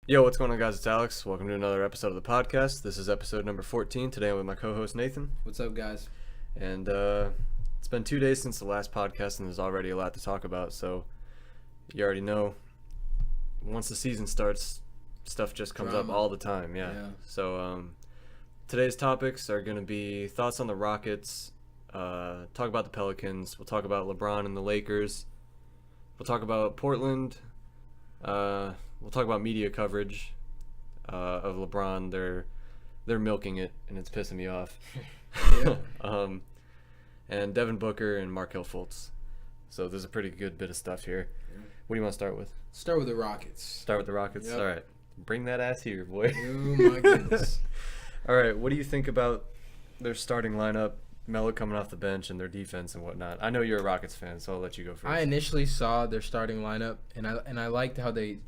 Yo, what's going on, guys? It's Alex. Welcome to another episode of the podcast. This is episode number 14. Today I'm with my co-host Nathan. What's up, guys? And it's been 2 days since the last podcast, and there's already a lot to talk about. So you already know, once the season starts, stuff just comes up all the time. Yeah. So today's topics are going to be thoughts on the Rockets, talk about the Pelicans, we'll talk about LeBron and the Lakers, we'll talk about Portland, we'll talk about media coverage of LeBron. They're milking it, and it's pissing me off. And Devin Booker and Markelle Fultz. So there's a pretty good bit of stuff here. Yeah. What do you want to start with? Start with the Rockets. Start with the Rockets? Yep. All right. Bring that ass here, boy. Oh, my goodness. All right. What do you think about their starting lineup, Melo coming off the bench, and their defense and whatnot? I know you're a Rockets fan, so I'll let you go first. I initially saw their starting lineup, and I liked how they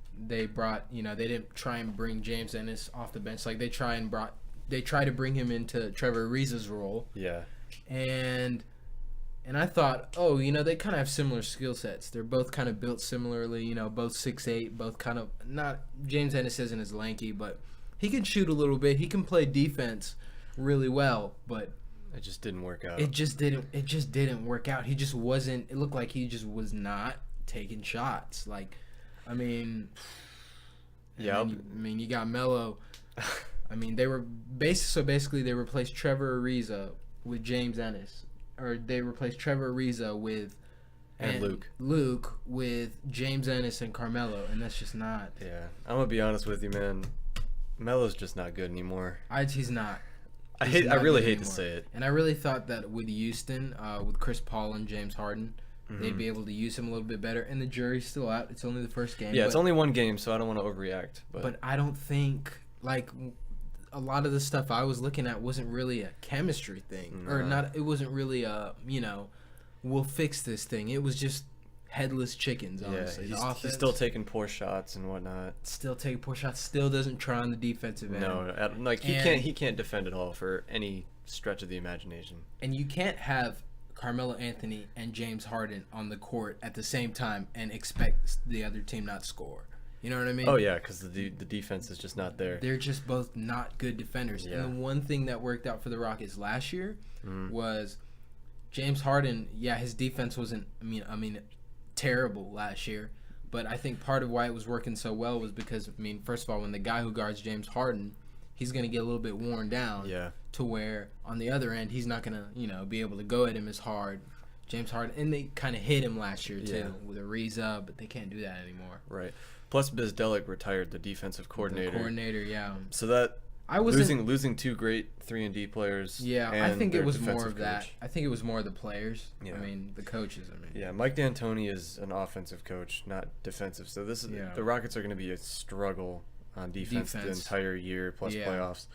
brought, they didn't try and bring James Ennis off the bench. Like, they try to bring him into Trevor Ariza's role. Yeah. And I thought, they kind of have similar skill sets. They're both kind of built similarly, both 6'8", both kind of not. James Ennis isn't as lanky, but he can shoot a little bit. He can play defense really well, but it just didn't work out. It just didn't work out. He just wasn't. It looked like he just was not taking shots. Like, I mean, yeah. You got Melo. I mean, they were basically they replaced Trevor Ariza with James Ennis. Or they replaced Trevor Ariza with Luke with James Ennis and Carmelo, and that's just not. Yeah, I'm gonna be honest with you, man. Melo's just not good anymore. He's not. I really hate to say it. And I really thought that with Houston, with Chris Paul and James Harden, they'd be able to use him a little bit better. And the jury's still out. It's only the first game. Yeah, it's only one game, so I don't want to overreact. But I don't think a lot of the stuff I was looking at wasn't really a chemistry thing, or not. It wasn't really a we'll fix this thing. It was just headless chickens. Honestly, he's still taking poor shots and whatnot. Still taking poor shots. Still doesn't try on the defensive end. No, he can't defend at all for any stretch of the imagination. And you can't have Carmelo Anthony and James Harden on the court at the same time and expect the other team not to score. You know what I mean? Oh, yeah, because the defense is just not there. They're just both not good defenders. Yeah. And the one thing that worked out for the Rockets last year was James Harden. Yeah, his defense wasn't, terrible last year. But I think part of why it was working so well was because, first of all, when the guy who guards James Harden, he's going to get a little bit worn down. Yeah. To where, on the other end, he's not going to, be able to go at him as hard. James Harden. And they kind of hit him last year, too, with Ariza, but they can't do that anymore. Right. Plus, Bizdelic retired, the defensive coordinator. Yeah. So that losing two great 3-and-D players. Yeah, and I think it was more of coach. That. I think it was more of the players. Yeah. The coaches. Yeah, Mike D'Antoni is an offensive coach, not defensive. So the Rockets are going to be a struggle on defense the entire year plus playoffs.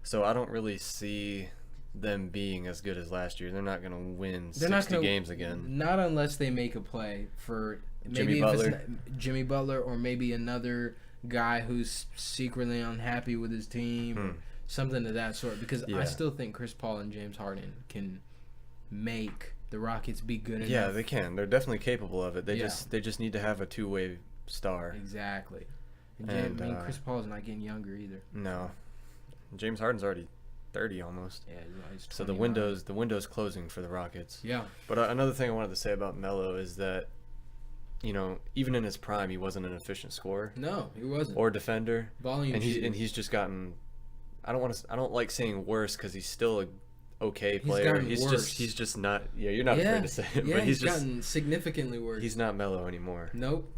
So I don't really see them being as good as last year. They're not going to win 60 games again. Not unless they make a play for. Maybe Jimmy Butler, or maybe another guy who's secretly unhappy with his team, or something of that sort. Because I still think Chris Paul and James Harden can make the Rockets be good enough. Yeah, they can. They're definitely capable of it. They just need to have a two-way star. Exactly. And Chris Paul's not getting younger either. No, James Harden's already 30 almost. Yeah, he's 29. So the window's closing for the Rockets. Yeah. But another thing I wanted to say about Melo is that, even in his prime, he wasn't an efficient scorer. No, he wasn't. Or defender. Volume. And he's just gotten. I don't like saying worse because he's still a okay player. He's just not. Yeah, you're not afraid to say it. Yeah, but he's gotten significantly worse. He's not Melo anymore. Nope.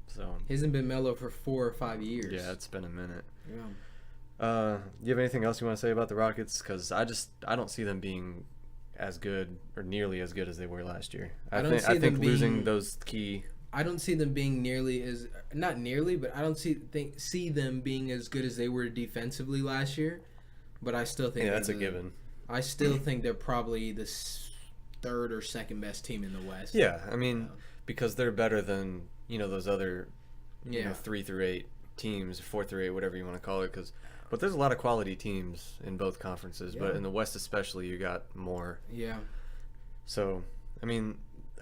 So he hasn't been Melo for 4 or 5 years. Yeah, it's been a minute. Yeah. You have anything else you want to say about the Rockets? Because I don't see them being as good or nearly as good as they were last year. I think losing those key. I don't see them being not nearly, but I don't see them being as good as they were defensively last year. But I still think that's a given. I still think they're probably the third or second best team in the West. Yeah, because they're better than those other 3 through 8 teams, 4 through 8, whatever you want to call it. But there's a lot of quality teams in both conferences, but in the West especially, you got more. Yeah. So,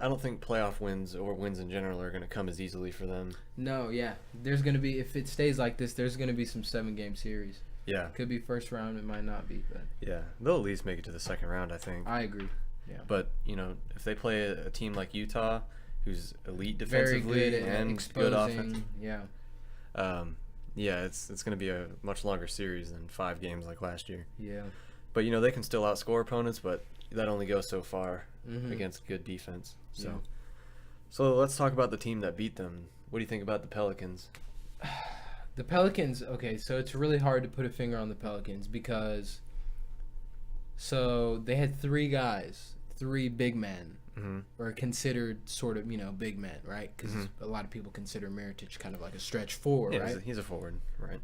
I don't think playoff wins or wins in general are going to come as easily for them. No, yeah. There's going to be, if it stays like this, there's going to be some 7-game series. Yeah. Could be first round, it might not be, but yeah, they'll at least make it to the second round, I think. I agree. Yeah. But, if they play a team like Utah, who's elite defensively very good and exposing, good offense. Yeah. It's going to be a much longer series than 5 games like last year. Yeah. But, they can still outscore opponents, but that only goes so far against good defense. So let's talk about the team that beat them. What do you think about the Pelicans? The Pelicans, okay, so it's really hard to put a finger on the Pelicans because they had 3 guys, 3 big men, or considered sort of, big men, right? Because a lot of people consider Mirotic kind of like a stretch forward, right? He's a forward, right?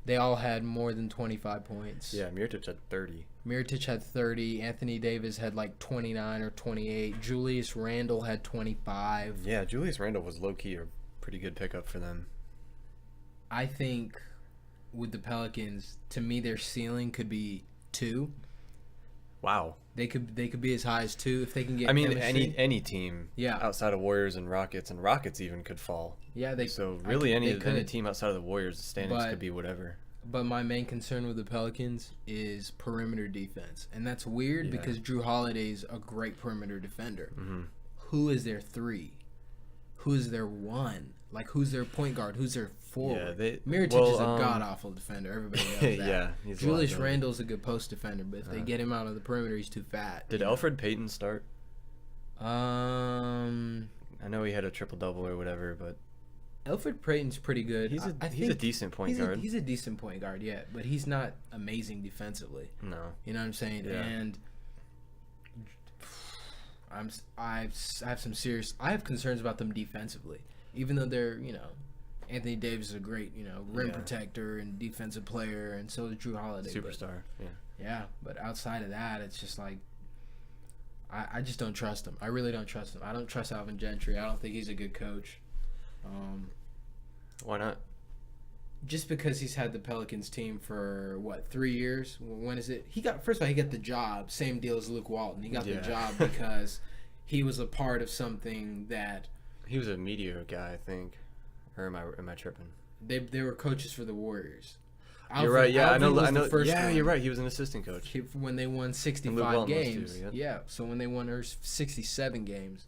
They all had more than 25 points. Yeah, Mirotic had 30. Mirotic had 30. Anthony Davis had like 29 or 28. Julius Randle had 25. Yeah, Julius Randle was low-key a pretty good pickup for them. I think with the Pelicans, to me, their ceiling could be 2. Wow. They could be as high as 2 if they can get. Any team outside of Warriors and Rockets even could fall. Yeah, any team outside of the Warriors, the standings could be whatever. But my main concern with the Pelicans is perimeter defense, and that's weird because Drew Holiday's a great perimeter defender. Who is their 3? Who is their 1? Like, who's their point guard? Who's their forward? Mirotic is a god-awful defender. Everybody knows that. Julius Randle's a good post defender, but if they get him out of the perimeter, he's too fat. Did Elfrid Payton start? I know he had a triple-double or whatever, but... Elfrid Payton's pretty good. He's a decent point guard. He's a decent point guard, yeah, but he's not amazing defensively. No. You know what I'm saying? Yeah. And I have concerns about them defensively. Even though they're, Anthony Davis is a great, rim protector and defensive player, and so is Drew Holiday. Superstar, Yeah, but outside of that, it's just like, I just don't trust him. I really don't trust him. I don't trust Alvin Gentry. I don't think he's a good coach. Why not? Just because he's had the Pelicans team for, 3 years? When is it? First of all, he got the job. Same deal as Luke Walton. He got the job because he was a part of something that... He was a media guy, I think. Or am I tripping? They were coaches for the Warriors. You're right. Yeah, I know. Yeah, you're right. He was an assistant coach when they won 65 games. Yeah. So when they won 67 games,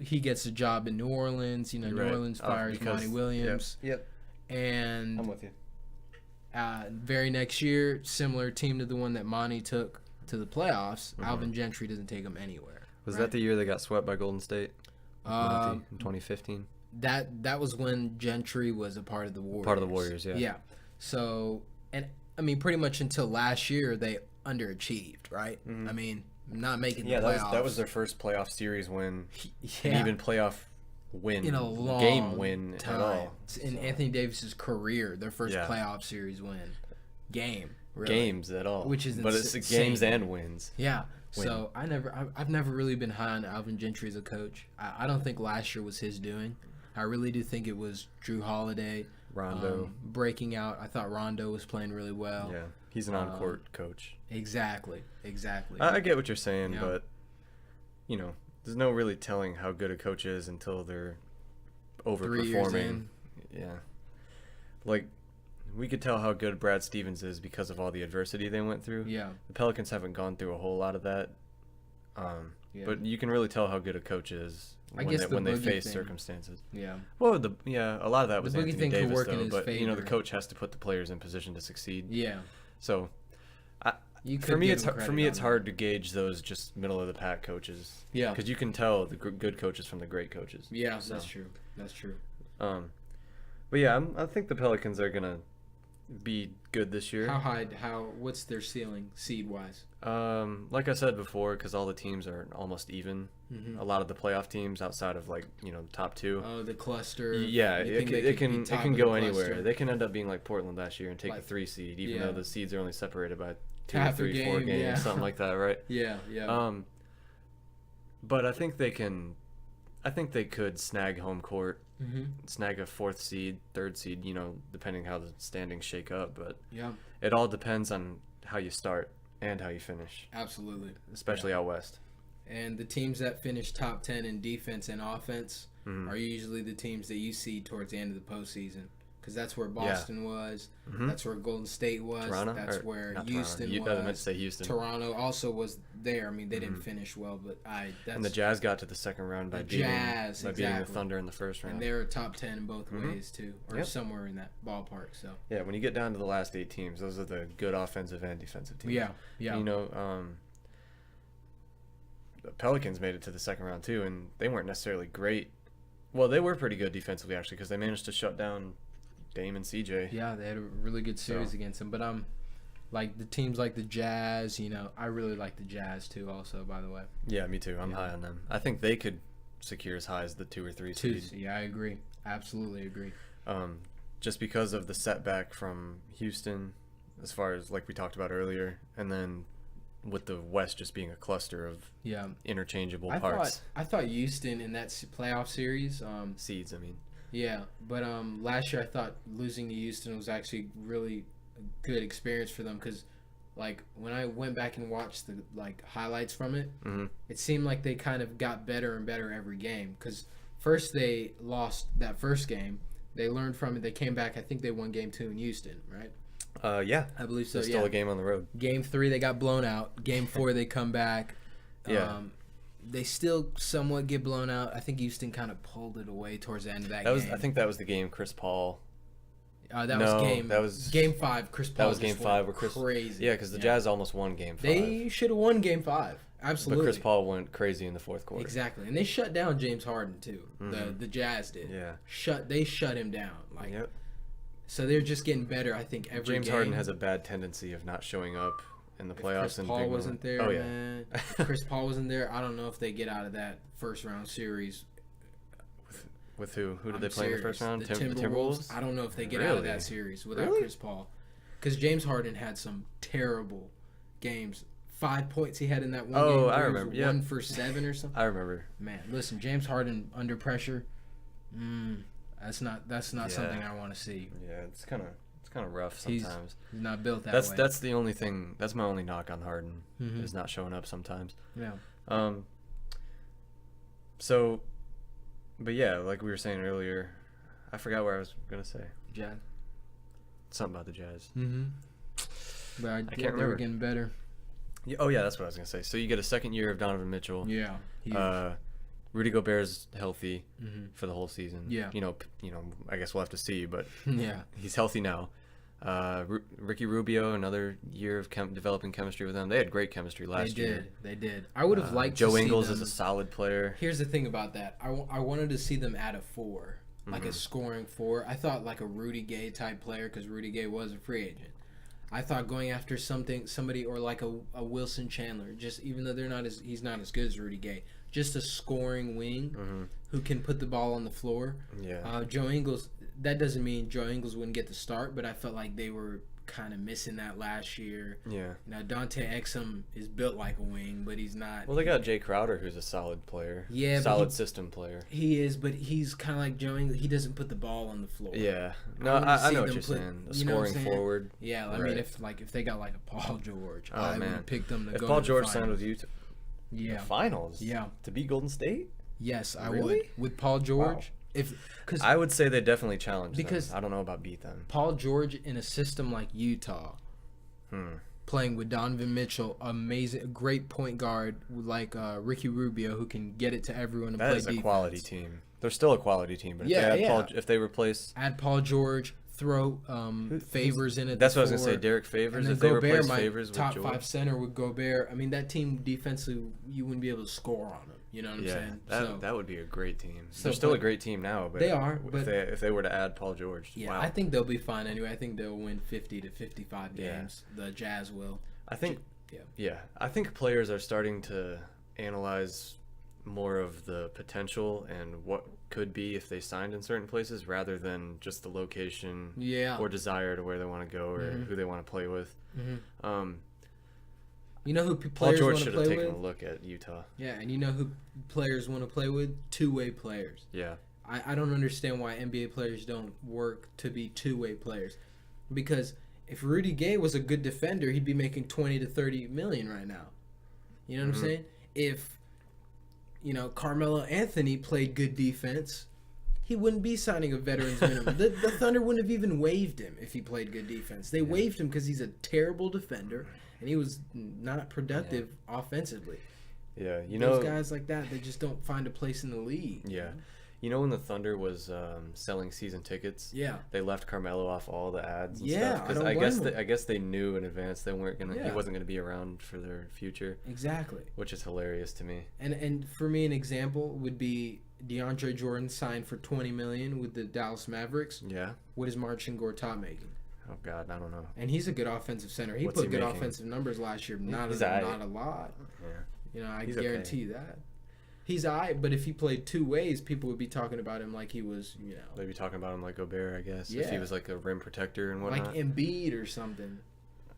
he gets a job in New Orleans. New Orleans fires Monty Williams. Yep. And I'm with you. Very next year, similar team to the one that Monty took to the playoffs. Alvin Gentry doesn't take them anywhere. Was that the year they got swept by Golden State? In 2015. That was when Gentry was a part of the Warriors. Part of the Warriors, yeah. Yeah. So, and I mean, pretty much until last year, they underachieved, right? I mean, not making the playoffs. Yeah, that was their first playoff series win. And even playoff win. In a long game win time. At all. In Anthony Davis's career, their first playoff series win. Game. Really. Games at all. Which is But it's games and wins. Yeah. So I've never really been high on Alvin Gentry as a coach. I don't think last year was his doing. I really do think it was Drew Holiday, Rondo breaking out. I thought Rondo was playing really well. Yeah, he's an on-court coach. Exactly. I get what you're saying, but there's no really telling how good a coach is until they're overperforming. 3 years in. Yeah, like we could tell how good Brad Stevens is because of all the adversity they went through. Yeah, the Pelicans haven't gone through a whole lot of that. But you can really tell how good a coach is when they face circumstances. Yeah. Well, a lot of that was Anthony Davis, though. But the coach has to put the players in position to succeed. Yeah. So, for me, it's hard to gauge those just middle of the pack coaches. Yeah. Because you can tell the good coaches from the great coaches. Yeah, so. That's true. But yeah, I think the Pelicans are gonna be good this year. What's their ceiling seed wise? Like I said before, because all the teams are almost even. A lot of the playoff teams outside of top 2. Oh, the cluster. Yeah, it can go anywhere. They can end up being like Portland last year and take the 3 seed, even though the seeds are only separated by 2 or 3, 4 games, something like that, right? Yeah. But I think they could snag home court. Snag a 4th seed, 3rd seed, depending how the standings shake up. But it all depends on how you start and how you finish. Absolutely. Especially out west. And the teams that finish top 10 in defense and offense are usually the teams that you see towards the end of the postseason. Because that's where Boston was. That's where Golden State was. Toronto? That's where Houston was. I meant to say Houston. Toronto also was there. I mean, they didn't finish well, but and the Jazz got to the second round by beating the Thunder in the first round. And they were top 10 in both ways, too. Or somewhere in that ballpark. So yeah, when you get down to the last 8 teams, those are the good offensive and defensive teams. Yeah. You know, the Pelicans made it to the second round, too, and they weren't necessarily great. Well, they were pretty good defensively, actually, because they managed to shut down Dame and CJ. Yeah, they had a really good series against them. But like the teams like the Jazz, you know, I really like the Jazz too. Also, by the way. Yeah, me too. I'm high on them. I think they could secure as high as the 2 or 3 seed. Yeah, I agree. Absolutely agree. Just because of the setback from Houston, as far as like we talked about earlier, and then with the West just being a cluster of interchangeable parts. I thought Houston in that playoff series. Seeds, I mean. Yeah, but last year I thought losing to Houston was actually really a good experience for them because, like, when I went back and watched the highlights from it, it seemed like they kind of got better and better every game. Because first they lost that first game, they learned from it, they came back. I think they won game 2 in Houston, right? Yeah, I believe so. There's still a game on the road. Game 3 they got blown out. Game 4 they come back. Yeah. They still somewhat get blown out. I think Houston kind of pulled it away towards the end of that game. I think that was the game Chris Paul. That was game 5. Chris Paul. That was game 5 where Chris. Crazy. Yeah, because the Jazz almost won game 5. They should have won game 5. Absolutely. But Chris Paul went crazy in the fourth quarter. Exactly, and they shut down James Harden too. The Jazz did. Yeah. They shut him down. So they're just getting better. I think every James game. Harden has a bad tendency of not showing up in the playoffs. Chris Paul wasn't there, man. If Chris Paul wasn't there, I don't know if they get out of that first round series. With who? Who did they play in the first round? The Timberwolves. I don't know if they get out of that series without Chris Paul. Because James Harden had some terrible games. 5 points he had in that one game. Oh, I remember. 1 for 7 or something. I remember. Man, listen, James Harden under pressure. That's not something I want to see. Yeah, it's kind of rough sometimes. He's not built that way. That's the only thing. That's my only knock on Harden is not showing up sometimes. Yeah. So, but yeah, like we were saying earlier, I forgot what I was gonna say. Jazz. Something about the Jazz. But I can't remember. They were getting better. Yeah, oh yeah, that's what I was gonna say. So you get a second year of Donovan Mitchell. Yeah. Huge. Rudy Gobert's healthy for the whole season. Yeah. You know, I guess we'll have to see, but yeah, he's healthy now. Ricky Rubio, another year of developing chemistry with them. They had great chemistry last year. They did. I would have liked Joe to see Ingles them. is a solid player. Here's the thing about that. I wanted to see them add a 4, like a scoring 4. I thought like a Rudy Gay type player because Rudy Gay was a free agent. I thought going after somebody or like a Wilson Chandler, just even though he's not as good as Rudy Gay, just a scoring wing who can put the ball on the floor. Yeah. Joe Ingles. That doesn't mean Joe Ingles wouldn't get the start, but I felt like they were kind of missing that last year. Yeah. Now Dante Exum is built like a wing, but he's not. Well, they got Jay Crowder, who's a solid player. Yeah, solid system player. He is, but he's kind of like Joe Ingles. He doesn't put the ball on the floor. Yeah. No, I know what you're saying. A scoring forward. Yeah, I mean, if they got like a Paul George, I would pick them to go. If Paul to George the signed with you, the finals. Yeah. To beat Golden State. Yes, I would. With Paul George. Wow. Cause I would say they definitely challenge because them. I don't know about beat them. Paul George in a system like Utah, playing with Donovan Mitchell, amazing, great point guard like Ricky Rubio who can get it to everyone and play defense. That is a quality team. They're still a quality team, but if they replace Paul George, throw Favors in it. That's what I was gonna say. Derek Favors. If they replace Favors with top George. 5 center with Gobert. I mean, that team defensively, you wouldn't be able to score on them. You know what I'm saying? That would be a great team. They're still a great team now, but they are. But if they were to add Paul George, wow. I think they'll be fine anyway. I think they'll win 50 to 55 games. The Jazz will. I think. Yeah. I think players are starting to analyze more of the potential and what could be if they signed in certain places, rather than just the location or desire to where they want to go or who they want to play with. You know who Paul players George want to should play have with? taken a look at Utah. Yeah, and you know who players want to play with? Two-way players. Yeah. I don't understand why NBA players don't work to be two-way players. Because if Rudy Gay was a good defender, he'd be making 20 to 30 million right now. You know what I'm saying? If Carmelo Anthony played good defense, he wouldn't be signing a veteran's minimum. The Thunder wouldn't have even waived him if he played good defense. They waived him because he's a terrible defender, and he was not productive offensively. Yeah, those guys like that, they just don't find a place in the league. Yeah. When the Thunder was selling season tickets, they left Carmelo off all the ads and stuff. Because I guess they knew in advance they weren't gonna. He wasn't gonna be around for their future. Exactly. Which is hilarious to me. And for me, an example would be DeAndre Jordan signed for $20 million with the Dallas Mavericks. Yeah. What is Marcin Gortat making? Oh God, I don't know. And he's a good offensive center. He put good offensive numbers last year. Not a lot. Yeah. I guarantee you that. He's but if he played two ways, people would be talking about him like he was, They'd be talking about him like Gobert, I guess. Yeah. If he was like a rim protector and whatnot. Like Embiid or something.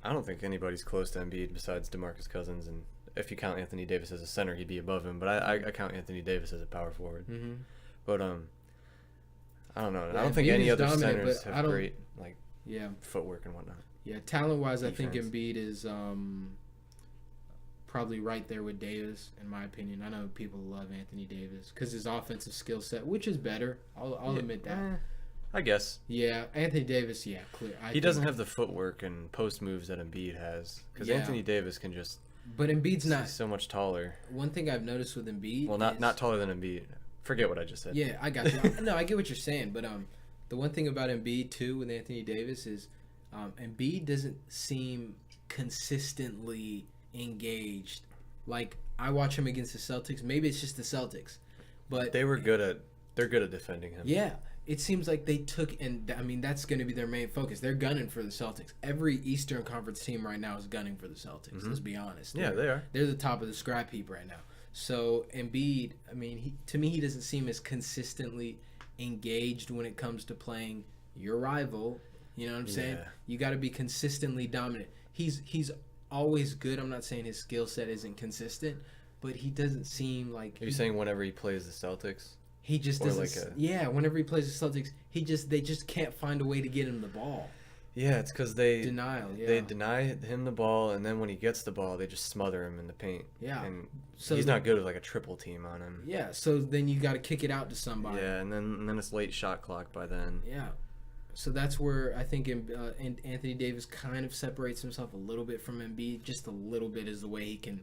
I don't think anybody's close to Embiid besides DeMarcus Cousins, and if you count Anthony Davis as a center, he'd be above him. But I count Anthony Davis as a power forward. Mm-hmm. But I don't know. Yeah, I don't think any other centers have great footwork and whatnot. Yeah, talent-wise, I think Embiid is probably right there with Davis, in my opinion. I know people love Anthony Davis because his offensive skill set, which is better. I'll admit that. I guess. Yeah, Anthony Davis, clear. He doesn't have the footwork and post moves that Embiid has, because Anthony Davis can just. But Embiid's not so much taller. One thing I've noticed with Embiid. Well, not taller than Embiid. Forget what I just said. Yeah, I got you. No, I get what you're saying, but the one thing about Embiid too with Anthony Davis is, Embiid doesn't seem consistently engaged. Like, I watch him against the Celtics. Maybe it's just the Celtics, but they're good at defending him. Yeah, it seems like they took, and I mean that's going to be their main focus. They're gunning for the Celtics. Every Eastern Conference team right now is gunning for the Celtics. Mm-hmm. Let's be honest. They are. They're the top of the scrap heap right now. So Embiid, I mean, to me, he doesn't seem as consistently engaged when it comes to playing your rival. You know what I'm saying? You got to be consistently dominant. He's always good. I'm not saying his skill set isn't consistent, but he doesn't seem like. Are you saying whenever he plays the Celtics? He just doesn't. Whenever he plays the Celtics, they just can't find a way to get him the ball. Yeah, it's because they deny him the ball, and then when he gets the ball, they just smother him in the paint. Yeah, and so he's not good with like a triple team on him. Yeah, so then you got to kick it out to somebody. Yeah, and then it's late shot clock by then. Yeah, so that's where I think Anthony Davis kind of separates himself a little bit from Embiid. Just a little bit is the way he can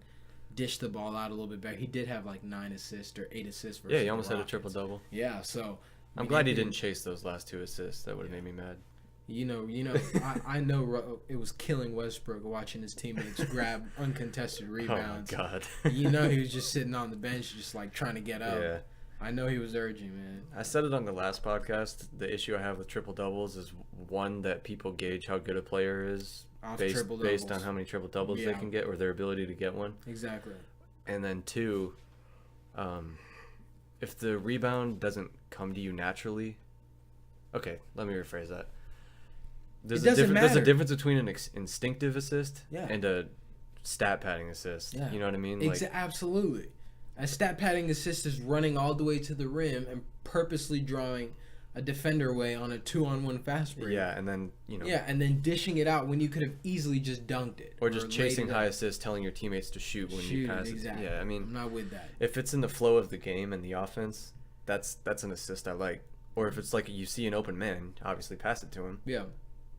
dish the ball out a little bit better. He did have like 9 assists or 8 assists. Yeah, he almost had a triple double. Yeah, so I'm glad he didn't chase those last 2 assists. That would have made me mad. I know it was killing Westbrook watching his teammates grab uncontested rebounds. Oh, my God. He was just sitting on the bench just, like, trying to get up. Yeah. I know he was urging, man. I said it on the last podcast. The issue I have with triple-doubles is, one, that people gauge how good a player is based on how many triple-doubles they can get or their ability to get one. Exactly. And then, 2, if the rebound doesn't come to you naturally... Okay, let me rephrase that. There's a difference between an instinctive assist and a stat padding assist. Yeah. You know what I mean? Absolutely. A stat padding assist is running all the way to the rim and purposely drawing a defender away on a 2-on-1 fast break. Yeah, and then and then dishing it out when you could have easily just dunked it. Or just chasing high assists, telling your teammates to shoot when you pass exactly. it. Yeah, I mean, I'm not with that. If it's in the flow of the game and the offense, that's an assist I like. Or if it's like you see an open man, obviously pass it to him. Yeah.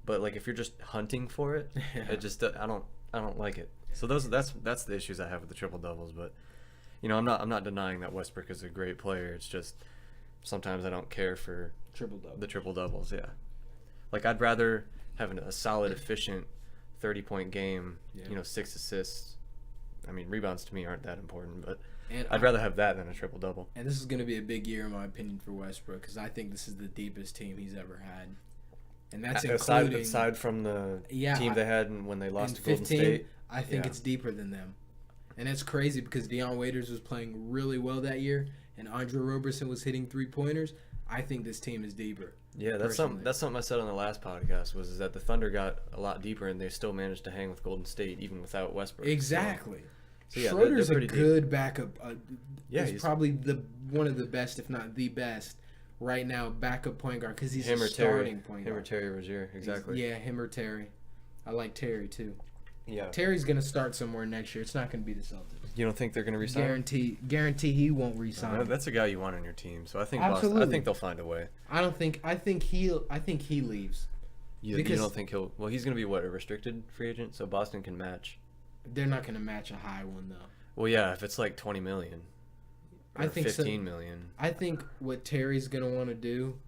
But like if you're just hunting for it, it just I don't like it. So that's the issues I have with the triple doubles. But I'm not denying that Westbrook is a great player. It's just sometimes I don't care for the triple doubles. Yeah, like I'd rather have a solid, efficient 30-point game. 6 assists. I mean, rebounds to me aren't that important, but I'd rather have that than a triple double. And this is going to be a big year in my opinion for Westbrook because I think this is the deepest team he's ever had. And that's including aside from the team they had when they lost to Golden State. I think it's deeper than them, and that's crazy because Deion Waiters was playing really well that year, and Andre Roberson was hitting 3-pointers. I think this team is deeper. Yeah, that's something I said on the last podcast was that the Thunder got a lot deeper and they still managed to hang with Golden State even without Westbrook. Exactly. So Schroeder's a good backup. He's probably one of the best, if not the best. Right now, backup point guard because he's a starting point guard. Him or Terry Rozier, exactly. Him or Terry. I like Terry too. Yeah. Terry's gonna start somewhere next year. It's not gonna be the Celtics. You don't think they're going to resign? Guarantee he won't resign. No, that's a guy you want on your team. So I think Absolutely. Boston. I think they'll find a way. I think he leaves. You don't think he'll? Well, he's going to be what, a restricted free agent, so Boston can match. They're not going to match a high one though. Well, yeah, if it's like 20 million. I think 15 million. I think what Terry's going to want to do,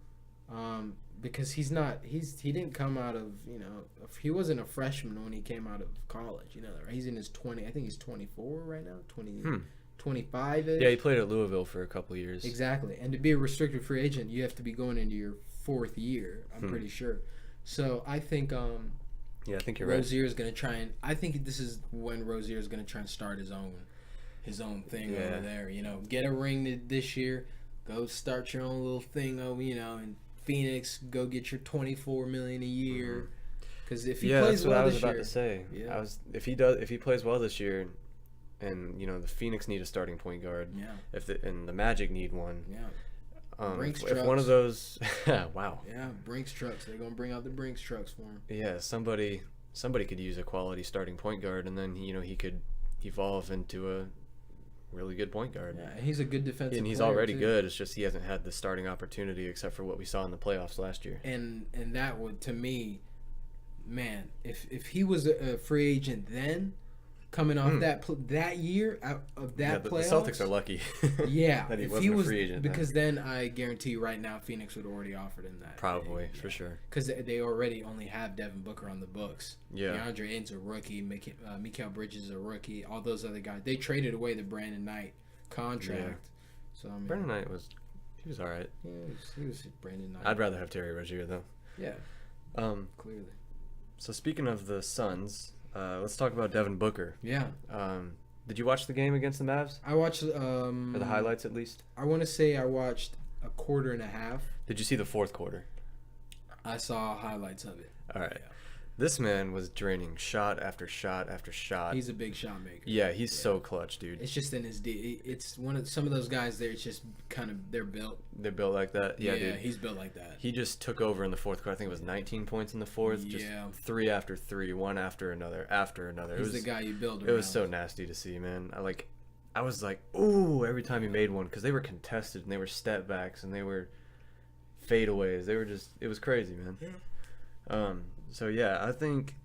because he didn't come out of, he wasn't a freshman when he came out of college, right? He's in his 20, I think he's 24 right now, 25 -ish. Yeah, he played at Louisville for a couple of years. Exactly. And to be a restricted free agent, you have to be going into your 4th year, I'm pretty sure. So I think I think you're Rozier's going to try and I think this is when Rozier's going to try and start his own thing over there, get a ring this year, go start your own little thing over, in Phoenix, go get your $24 million a year. Because if he plays well this year, that's what I was about to say. Yeah. If he plays well this year, and the Phoenix need a starting point guard. Yeah. And the Magic need one. Yeah. If one of those, wow. Yeah, Brinks trucks. They're gonna bring out the Brinks trucks for him. Yeah, somebody could use a quality starting point guard, and then he could evolve into a really good point guard. Yeah, he's a good defensive and he's player already too. good. It's just he hasn't had the starting opportunity except for what we saw in the playoffs last year. And that would, to me, man, if he was a free agent then, coming off that year of that playoffs, the Celtics are lucky. Yeah, that he if wasn't he was a free agent because then I guarantee you right now Phoenix would already offered him that. Probably, for sure. Because they already only have Devin Booker on the books. Yeah. DeAndre Ayton's a rookie. Markelle Bridges is a rookie. All those other guys. They traded away the Brandon Knight contract. Yeah. So Brandon Knight was all right. Yeah, he was Brandon Knight. I'd rather have Terry Rozier though. Yeah. Clearly. So speaking of the Suns, let's talk about Devin Booker. Yeah. Did you watch the game against the Mavs? I watched or the highlights at least. I want to say I watched a quarter and a half. Did you see the fourth quarter? I saw highlights of it. All right. Yeah. This man was draining shot after shot after shot. He's a big shot maker. Yeah, he's so clutch, dude. It's just in his it's some of those guys there. It's just kind of they're built like that. Yeah, dude. He's built like that. He just took over in the fourth quarter. I think it was 19 points in the fourth. Yeah. Just three after three, one after another. He's the guy you build around. It was so nasty to see, man. I was like, ooh, every time he made one, because they were contested and they were step backs and they were fadeaways. It was crazy, man. Yeah. So yeah, I think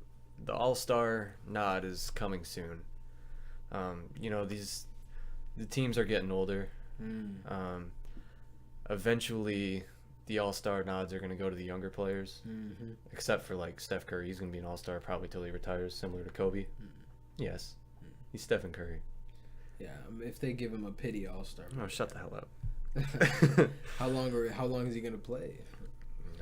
the All-Star nod is coming soon. The teams are getting older. Eventually, the All-Star nods are going to go to the younger players, except for like Steph Curry. He's going to be an All-Star probably till he retires, similar to Kobe. Yes, he's Stephen Curry. Yeah, if they give him a pity All-Star. Oh, shut the hell up. How long is he going to play?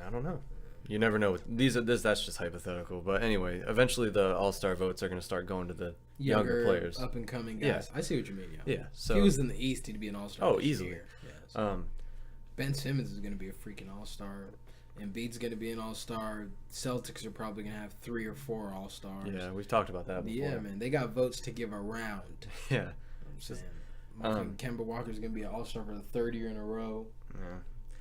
I don't know. You never know. That's just hypothetical. But anyway, eventually the All-Star votes are going to start going to the younger players, up and coming guys. Yeah. I see what you mean. Yeah. So if he was in the East, he'd be an All-Star. Oh, easily. Yeah, so. Ben Simmons is going to be a freaking All-Star. Embiid's going to be an All-Star. Celtics are probably going to have 3 or 4 All-Stars. Yeah, we've talked about that before. Yeah, man, they got votes to give around. Yeah. I'm saying. Kemba Walker's going to be an All-Star for the 3rd year in a row. Yeah.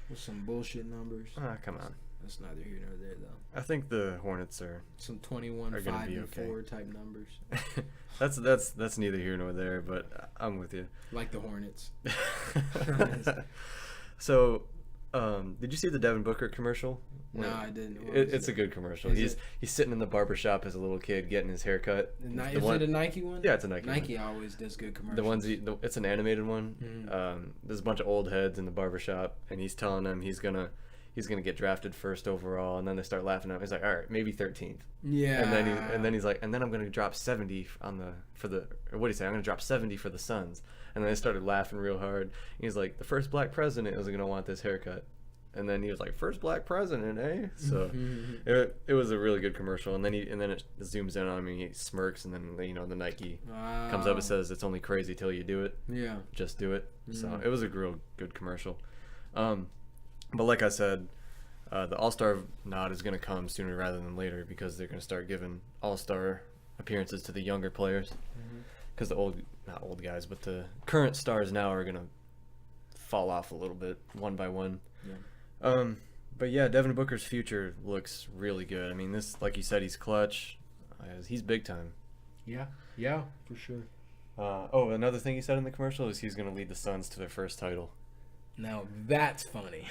With some bullshit numbers. Come on. That's neither here nor there, though. I think the Hornets are some 21, 5, and 4 type numbers. that's neither here nor there, but I'm with you. Like the Hornets. So, did you see the Devin Booker commercial? No, I didn't. It's a good commercial. He's sitting in the barbershop as a little kid getting his hair cut. Is it a Nike one? Yeah, it's a Nike one. Nike always does good commercials. It's an animated one. Mm-hmm. There's a bunch of old heads in the barbershop, and he's telling them he's gonna get drafted first overall, and then they start laughing at him. He's like, all right, maybe 13th. Yeah. And then he's like, and then I'm gonna drop 70 what do you say? I'm gonna drop 70 for the Suns. And then they started laughing real hard. And he's like, the first black president is gonna want this haircut. And then he was like, first black president, eh? So it was a really good commercial. And then it zooms in on him and he smirks, and then the Nike comes up and says, it's only crazy till you do it. Yeah. Just do it. So it was a real good commercial. But like I said, the All-Star nod is going to come sooner rather than later, because they're going to start giving All-Star appearances to the younger players. Because not old guys, but the current stars now are going to fall off a little bit one by one. Yeah. But yeah, Devin Booker's future looks really good. I mean, like you said, he's clutch. He's big time. Yeah. Yeah, for sure. Another thing he said in the commercial is he's going to lead the Suns to their first title. Now that's funny.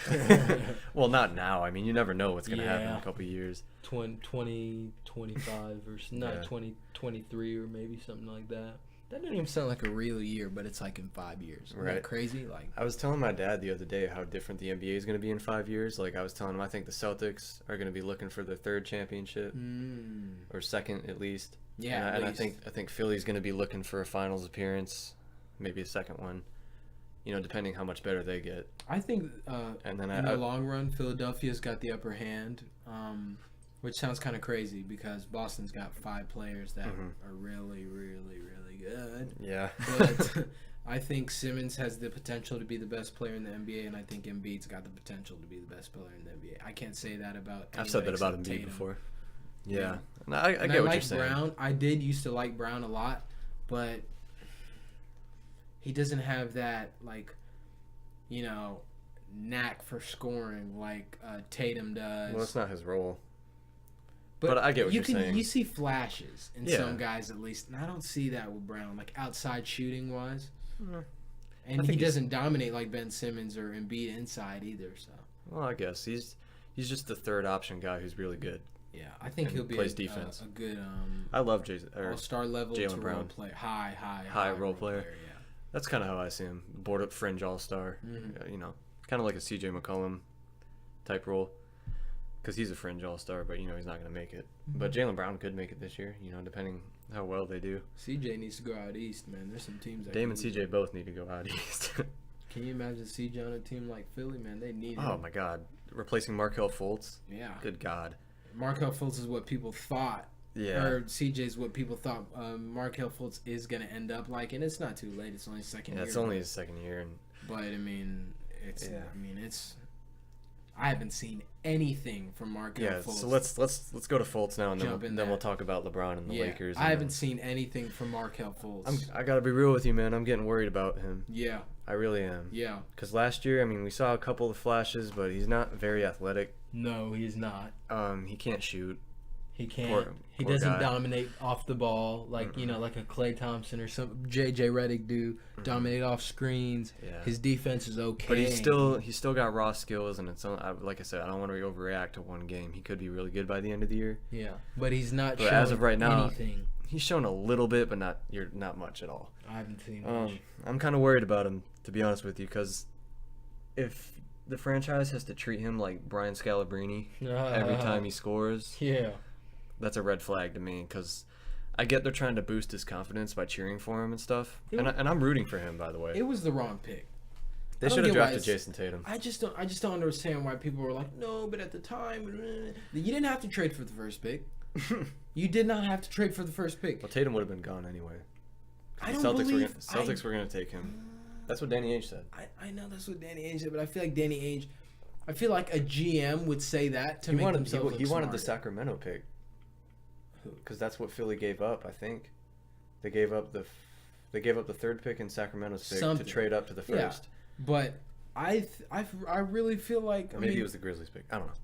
Well, not now. I mean, you never know what's going to happen in a couple of years. 2025 or not 2023 or maybe something like that. That doesn't even sound like a real year, but it's like in 5 years. Isn't that crazy? Like, I was telling my dad the other day how different the NBA is going to be in 5 years. Like, I was telling him I think the Celtics are going to be looking for their third championship or second at least. Yeah, and I think Philly's going to be looking for a finals appearance, maybe a second one. You know, depending how much better they get. I think in the long run, Philadelphia's got the upper hand, which sounds kind of crazy because Boston's got 5 players that are really, really, really good. Yeah. But I think Simmons has the potential to be the best player in the NBA, and I think Embiid's got the potential to be the best player in the NBA. I can't say that about I've said that about Embiid Tatum. before. Yeah. And I get what like you're saying. Brown. I did used to like Brown a lot, but he doesn't have that, like, you know, knack for scoring like Tatum does. Well, it's not his role. But I get what you're saying. You see flashes in some guys at least, and I don't see that with Brown, like outside shooting wise. And he doesn't dominate like Ben Simmons or Embiid inside either. So. Well, I guess he's just the third option guy who's really good. Yeah, I think he'll be defense. A good I love all-star level Jaylen Brown. role player, high role player. Yeah. That's kind of how I see him. Board up fringe all-star. You know, kind of like a CJ McCollum type role. Because he's a fringe all-star, but, you know, he's not going to make it. But Jaylen Brown could make it this year, you know, depending how well they do. CJ needs to go out east, man. There's some teams that Dame and CJ both need to go out east. Can you imagine CJ on a team like Philly, man? They need him. Oh, my God. Replacing Markelle Fultz? Yeah. Good God. Markelle Fultz is what people thought. Yeah. Or CJ's what people thought Markelle Fultz is going to end up like. And it's not too late. It's only his second year. Yeah, it's only his second year. But, I mean, it's... I haven't seen anything from Markelle Fultz. So let's go to Fultz now, and then we'll talk about LeBron and the Lakers. I haven't seen anything from Markelle Fultz. I gotta be real with you, man. I'm getting worried about him. Yeah, I really am. Yeah, because last year, I mean, we saw a couple of flashes, but he's not very athletic. No, he's not. He can't shoot. He can't. He doesn't guy. Dominate off the ball like you know, like a Klay Thompson or some JJ Redick do. Dominate off screens. Yeah. His defense is okay. But he's still got raw skills, and like I said, I don't want to overreact to one game. He could be really good by the end of the year. Yeah, but he's not. But as of right now, anything. He's shown a little bit, but not much at all. I haven't seen much. I'm kind of worried about him, to be honest with you, because if the franchise has to treat him like Brian Scalabrine every time he scores, that's a red flag to me, because I get they're trying to boost his confidence by cheering for him and stuff, and I'm rooting for him, by the way. It was the wrong pick. They should have drafted Jason Tatum. I just don't understand why people were like, no, but at the time, you didn't have to trade for the first pick. You did not have to trade for the first pick. Well, Tatum would have been gone anyway. Celtics were going to take him. That's what Danny Ainge said. I know that's what Danny Ainge said, but I feel like a GM would say that to make themselves look He wanted smarter. the Sacramento pick. Because that's what Philly gave up, I think. They gave up the third pick and Sacramento's pick to trade up to the first. Yeah, but I really feel like... Or maybe it was the Grizzlies pick. I don't know.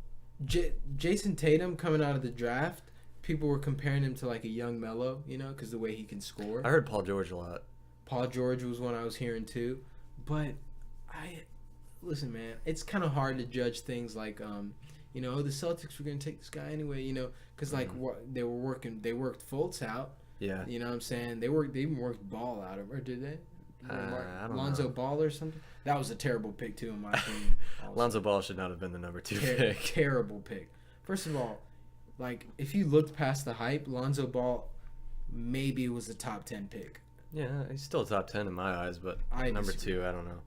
Jason Tatum coming out of the draft, people were comparing him to like a young Melo, you know, because the way he can score. I heard Paul George a lot. Paul George was one I was hearing too. But listen, man, it's kind of hard to judge things like, you know, the Celtics were going to take this guy anyway, you know, because like they worked Fultz out. Yeah. You know what I'm saying? They even worked Ball out of, or did they? I don't Lonzo know. Ball or something? That was a terrible pick too, in my opinion. Lonzo Ball should not have been the number 2 pick. Terrible pick. First of all, like, if you looked past the hype, Lonzo Ball maybe was a top 10 pick. Yeah, he's still a top 10 in my eyes, but number 2, I don't know.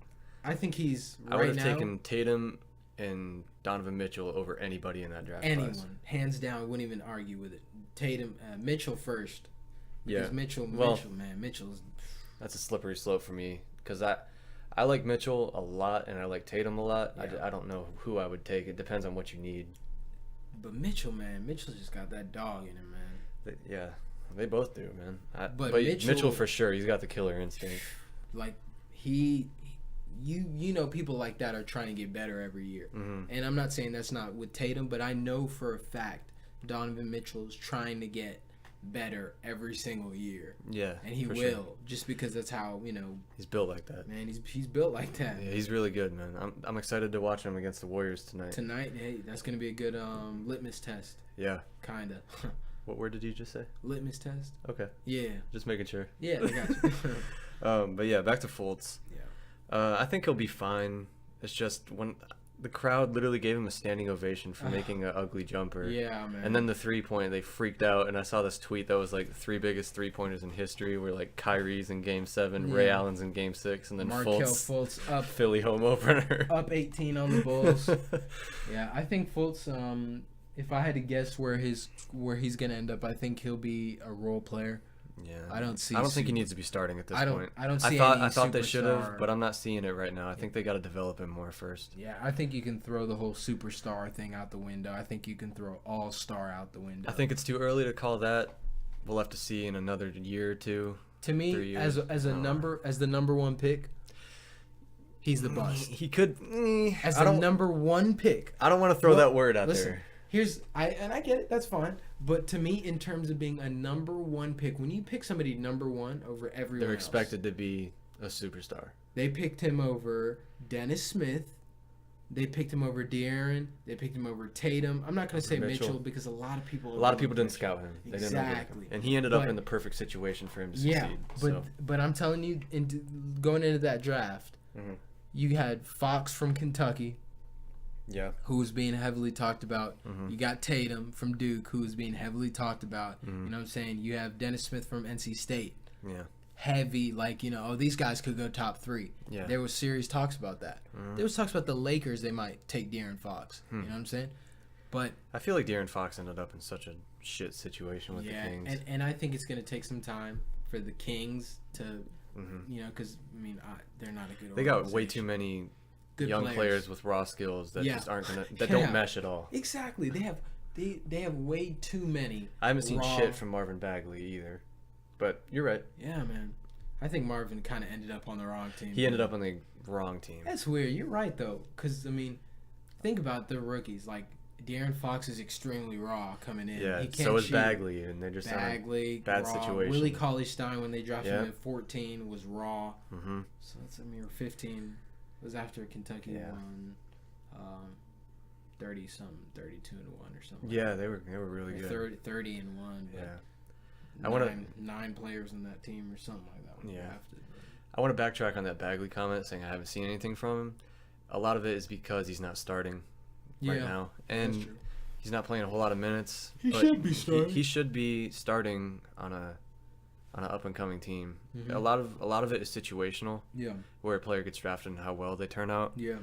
I think he's I would have taken Tatum and Donovan Mitchell over anybody in that draft class. Hands down, wouldn't even argue with it. Tatum, Mitchell first. Yeah. Mitchell's... That's a slippery slope for me, because I like Mitchell a lot, and I like Tatum a lot. Yeah. I don't know who I would take. It depends on what you need. But Mitchell's just got that dog in him, man. They both do, man. But Mitchell for sure, he's got the killer instinct. Like, you know, people like that are trying to get better every year. Mm-hmm. And I'm not saying that's not with Tatum, but I know for a fact Donovan Mitchell is trying to get better every single year. Yeah, and he will, sure. Just because that's how he's built like that. Man, he's built like that. Yeah, he's really good, man. I'm excited to watch him against the Warriors tonight. Hey, that's gonna be a good litmus test. Yeah, kinda. What word did you just say? Litmus test. Okay. Yeah. Just making sure. Yeah, I got you. But yeah, back to Fultz. Yeah. I think he'll be fine. It's just when the crowd literally gave him a standing ovation for making an ugly jumper. Yeah, man. And then the 3-point, they freaked out. And I saw this tweet that was like the 3 biggest 3-pointers in history were like Kyrie's in Game 7, Ray Allen's in Game 6, and then Markelle Fultz up Philly home opener. Up 18 on the Bulls. Yeah, I think Fultz, if I had to guess where he's gonna end up, I think he'll be a role player. Yeah, I don't think he needs to be starting at this point. I don't see. I thought they should have, but I'm not seeing it right now. I think they got to develop him more first. Yeah, I think you can throw the whole superstar thing out the window. I think you can throw all-star out the window. I think it's too early to call that. We'll have to see in another year or two. To me, as the number one pick, he's the bust. He could as the number one pick. I don't want to throw that word out there. I get it. That's fine. But to me, in terms of being a number one pick, when you pick somebody number one over everyone they're expected to be a superstar. They picked him over Dennis Smith. They picked him over De'Aaron. They picked him over Tatum. I'm not going to say Mitchell because a lot of people didn't scout him. They exactly. Didn't and he ended up in the perfect situation for him to succeed. But I'm telling you, going into that draft, you had Fox from Kentucky. Yeah. Who was being heavily talked about. You got Tatum from Duke, who was being heavily talked about. You know what I'm saying? You have Dennis Smith from NC State. Yeah. Heavy, these guys could go top 3. Yeah. There was serious talks about that. There was talks about the Lakers, they might take De'Aaron Fox. You know what I'm saying? But I feel like De'Aaron Fox ended up in such a shit situation with the Kings. And I think it's going to take some time for the Kings to, because, they're not a good organization. They got way too many young players with raw skills that just aren't gonna don't mesh at all. Exactly, they have way too many. I haven't seen shit from Marvin Bagley either, but you're right. Yeah, man, I think Marvin kind of ended up on the wrong team. He ended up on the wrong team. That's weird. You're right though, because think about the rookies. Like De'Aaron Fox is extremely raw coming in. Yeah, he can't so is shoot. Bagley, and they're just Bagley, bad raw. situation. Willie Cauley-Stein when they drafted him at 14 was raw. So that's 15. It was after Kentucky won 30-something, 32-1 or something. Yeah, they were really good. 30-1. Yeah. I want 9 players on that team or something like that. Yeah. I want to backtrack on that Bagley comment saying I haven't seen anything from him. A lot of it is because he's not starting right now, and he's not playing a whole lot of minutes. He should be starting. He should be starting on an up and coming team. A lot of it is situational. Yeah. Where a player gets drafted and how well they turn out. Yeah.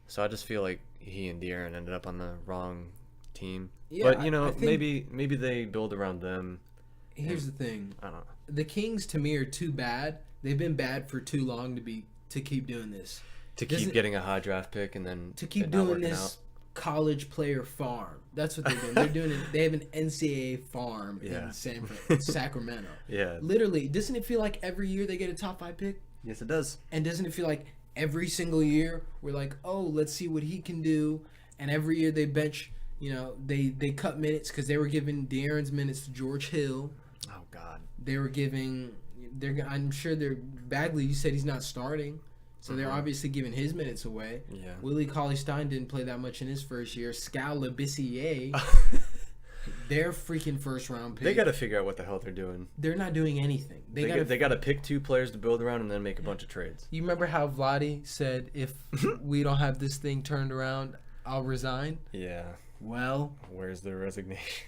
So I just feel like he and De'Aaron ended up on the wrong team. Yeah, but I think maybe they build around them. Here's the thing. I don't know. The Kings to me are too bad. They've been bad for too long to keep doing this. To keep getting a high draft pick and then to keep doing this college player farm. That's what they're doing. They're doing it. They have an NCAA farm in Sacramento. Yeah. Literally, doesn't it feel like every year they get a top 5 pick? Yes, it does. And doesn't it feel like every single year we're like, oh, let's see what he can do? And every year they bench, they cut minutes because they were giving De'Aaron's minutes to George Hill. Oh God. They were giving. I'm sure Bagley. You said he's not starting. So they're obviously giving his minutes away. Yeah. Willie Cauley-Stein didn't play that much in his first year. Scal Labissiere, their freaking first round pick. They got to figure out what the hell they're doing. They're not doing anything. They got to pick 2 players to build around and then make a bunch of trades. You remember how Vlade said, if we don't have this thing turned around, I'll resign? Yeah. Well. Where's the resignation?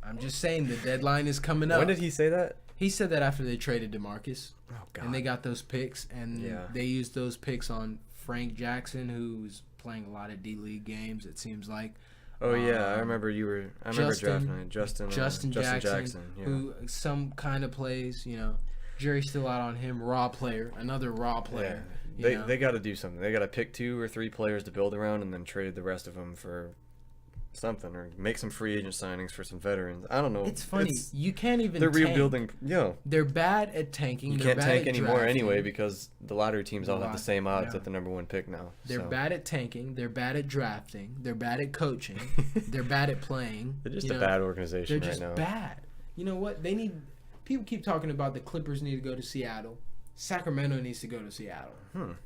I'm just saying the deadline is coming up. When did he say that? He said that after they traded DeMarcus. Oh, God. And they got those picks, and they used those picks on Frank Jackson, who's playing a lot of D-League games, it seems like. Oh, yeah. I remember drafting it. Justin Jackson, who some kind of plays, Jury's still out on him. Another raw player. Yeah. They got to do something. They got to pick 2 or 3 players to build around and then trade the rest of them for something, or make some free agent signings for some veterans. I don't know. It's funny. You can't even They're tank. rebuilding. They're bad at tanking. You can't tank anymore anyway because the lottery teams all have the same odds at the number 1 pick now. They're bad at tanking. They're bad at drafting. They're bad at coaching. They're bad at playing. They're just a bad organization right now. They're just bad. You know what? They need. People keep talking about the Clippers need to go to Seattle. Sacramento needs to go to Seattle.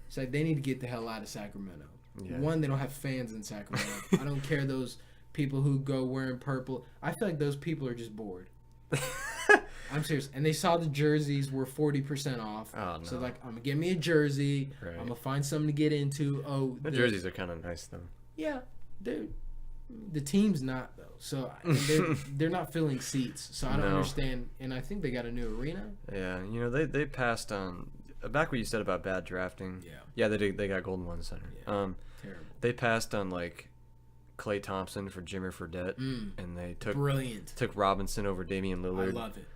It's like they need to get the hell out of Sacramento. Yeah. One, they don't have fans in Sacramento. I don't care those people who go wearing purple. I feel like those people are just bored. I'm serious. And they saw the jerseys were 40% off. Oh, no. So, like, I'm going to get me a jersey. Right. I'm going to find something to get into. Oh, the jerseys are kind of nice, though. Yeah. The team's not, though. So, they're not filling seats. So, I don't understand. And I think they got a new arena. Yeah. You know, they passed on. Back what you said about bad drafting. Yeah, they got Golden One Center. Yeah. Terrible. They passed on, like, Klay Thompson for Jimmer Fredette. And they took Robinson over Damian Lillard. I love it.